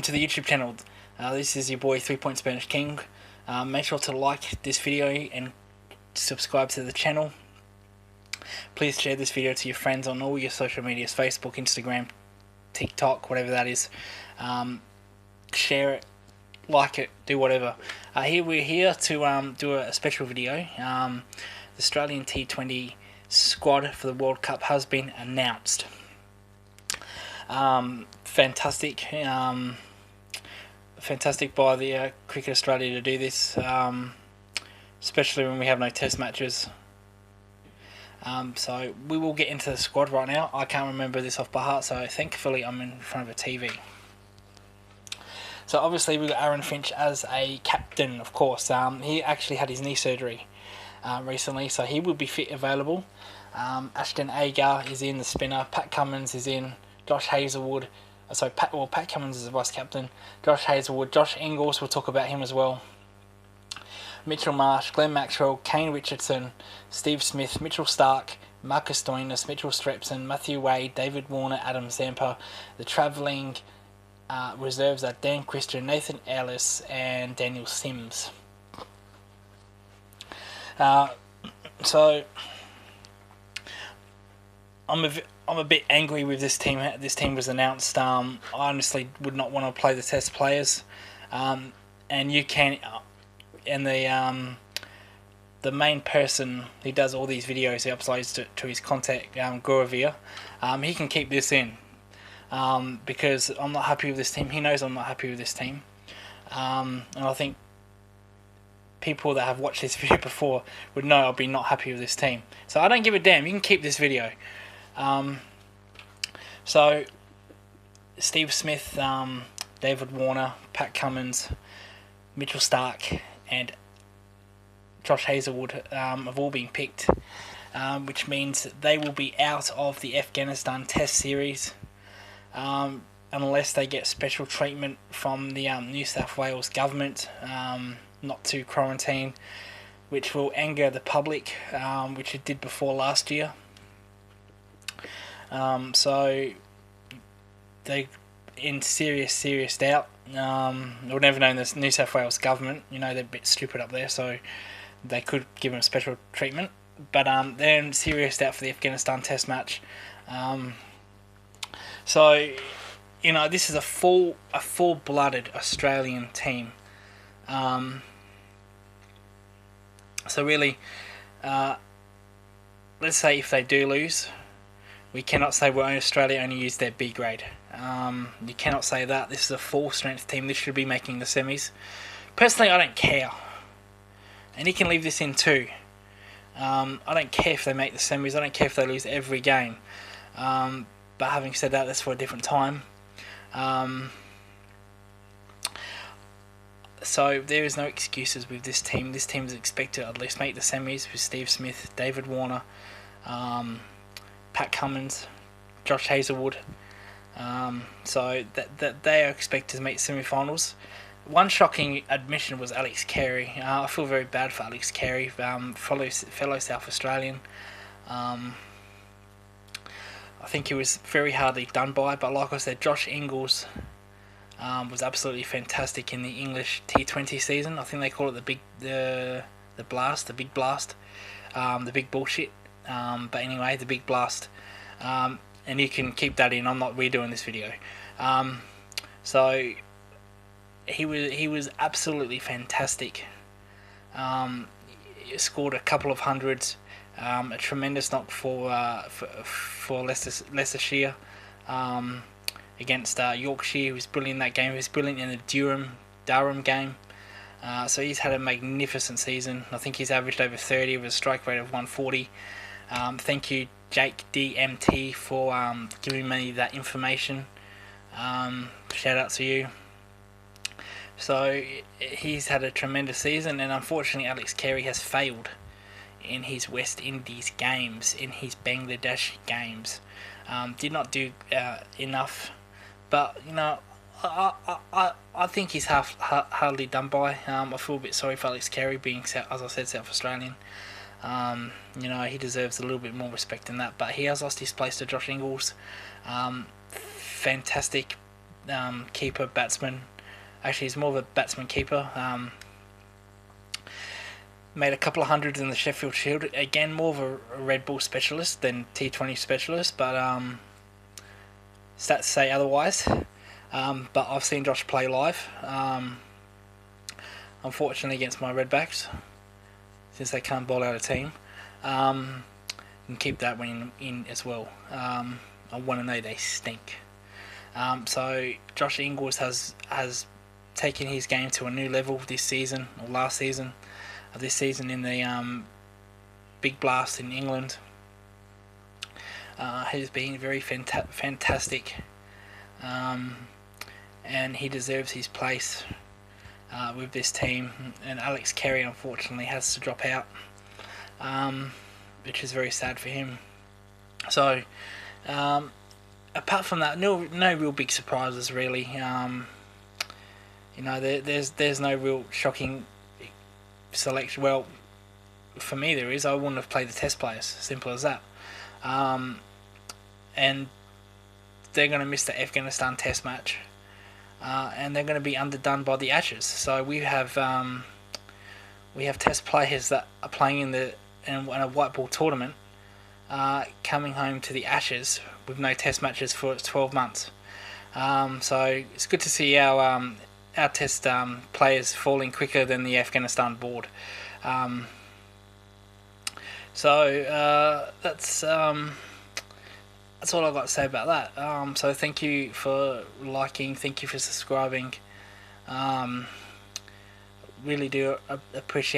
To the YouTube channel. This is your boy 3 Point Spanish King. Make sure to like this video and subscribe to the channel. Please share this video to your friends on all your social medias, Facebook, Instagram, TikTok, whatever that is. Share it, like it, do whatever. We're here to do a special video. The Australian T20 squad for the World Cup has been announced. Fantastic. Fantastic by the Cricket Australia to do this, especially when we have no test matches. So we will get into the squad right now. I can't remember this off by heart, so thankfully I'm in front of a TV. So obviously we've got Aaron Finch as a captain, of course. He actually had his knee surgery recently, so he will be fit available. Ashton Agar is in, the spinner. Pat Cummins is in. Josh Hazlewood. Pat Cummins is the vice captain. Josh Hazlewood, Josh Ingles, we'll talk about him as well. Mitchell Marsh, Glenn Maxwell, Kane Richardson, Steve Smith, Mitchell Starc, Marcus Stoinis, Mitchell Strepson, Matthew Wade, David Warner, Adam Zampa. The travelling reserves are Dan Christian, Nathan Ellis, and Daniel Sims. So I'm a bit angry with this team. This team was announced. I honestly would not want to play the test players, and you can. And the main person who does all these videos, he uploads to his contact, Gaurav, he can keep this in, because I'm not happy with this team. He knows I'm not happy with this team, and I think people that have watched this video before would know I'll be not happy with this team. So I don't give a damn. You can keep this video. So Steve Smith, David Warner, Pat Cummins, Mitchell Starc, and Josh Hazlewood have all been picked, which means they will be out of the Afghanistan Test series unless they get special treatment from the New South Wales government, not to quarantine, which will anger the public, which it did before last year. So they in serious doubt. We'll never know in the New South Wales government. You know, they're a bit stupid up there, so they could give them special treatment. But they're in serious doubt for the Afghanistan Test match. So you know, this is a full-blooded Australian team. So really, let's say if they do lose, we cannot say Australia only used their B grade. You cannot say that. This is a full strength team. This should be making the semis. Personally, I don't care. And you can leave this in too. I don't care if they make the semis. I don't care if they lose every game. But having said that, that's for a different time. So there is no excuses with this team. This team is expected to at least make the semis with Steve Smith, David Warner, Pat Cummins, Josh Hazlewood. So that they are expected to make semi-finals. One shocking admission was Alex Carey. I feel very bad for Alex Carey, fellow South Australian. I think he was very hardly done by, but like I said, Josh Ingles was absolutely fantastic in the English T20 season. I think they call it the big blast, the big bullshit. But anyway, the big blast. And you can keep that in. I'm not redoing this video. So he was absolutely fantastic. He scored a couple of hundreds. A tremendous knock for Leicestershire against Yorkshire. He was brilliant in that game. He was brilliant in the Durham game. So he's had a magnificent season. I think he's averaged over 30 with a strike rate of 140. Thank you, Jake DMT, for giving me that information. Shout out to you. So he's had a tremendous season, and unfortunately Alex Carey has failed in his West Indies games, in his Bangladesh games. Did not do enough, but you know, I think he's hardly done by. I feel a bit sorry for Alex Carey, being, as I said, South Australian. You know, he deserves a little bit more respect than that, but he has lost his place to Josh Ingles. Fantastic keeper, batsman. Actually, he's more of a batsman keeper. Made a couple of hundreds in the Sheffield Shield. Again, more of a red ball specialist than T20 specialist, but stats say otherwise. But I've seen Josh play live. Unfortunately, against my Redbacks, since they can't bowl out a team, and keep that one in as well. I want to know they stink. So Josh Ingles has taken his game to a new level this season or last season. This season in the Big Blast in England, has been very fantastic, and he deserves his place with this team. And Alex Carey unfortunately has to drop out, which is very sad for him. So apart from that, no real big surprises really. There's no real shocking selection. Well, for me there is. I wouldn't have played the Test players. Simple as that. And they're going to miss the Afghanistan Test match, and they're going to be underdone by the Ashes. So we have Test players that are playing in a white ball tournament, coming home to the Ashes with no Test matches for 12 months. So it's good to see our Test players falling quicker than the Afghanistan board. That's all I've got to say about that. So thank you for liking, thank you for subscribing. Really do appreciate